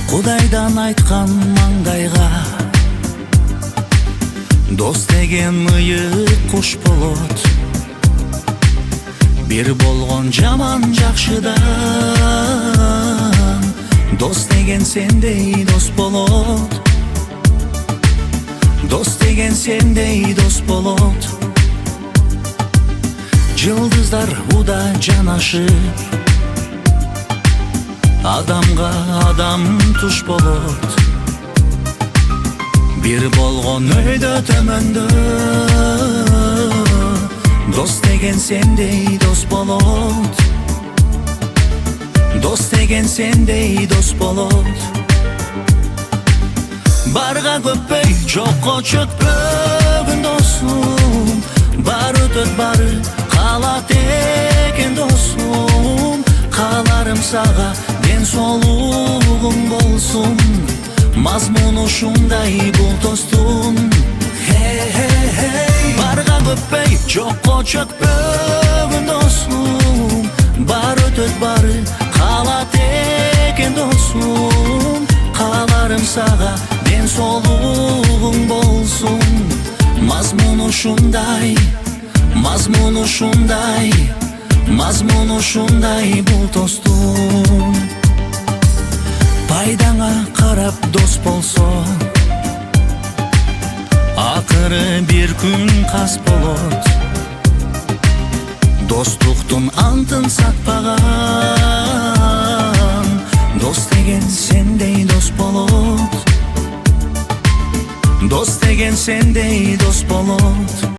Кудайдан айткан маңдайга дос деген ыйык куш болот. Бир болгон жаман жакшыдан дос деген сендей дос болот. Дос деген сендей дос болот. Жылдыздар уда жанашып, адамга адам туш болот. Бир болгон өйдө төмөндө дос деген сендей дос болот. Дос деген сендей дос болот. Барга көппөй, жокко чөкпөгөн досум. Бар өтөт бары, калат экен досум. Кааларым сага ден соолугуң болсун. Мазмуну ушундай бул достун. Барга көппөй, жокко чөкпөгөн досум. Бар өтөт бары, калат экен досум. Кааларым сага ден соолугуң болсун. Мазмуну ушундай, мазмуну ушундай, мазмуну ушундай бул достун. Пайдаңа карап дос болсо, акыры бир күн кас болот. Достуктун антын сатпаган дос деген сендей дос болот. Дос деген сендей дос болот.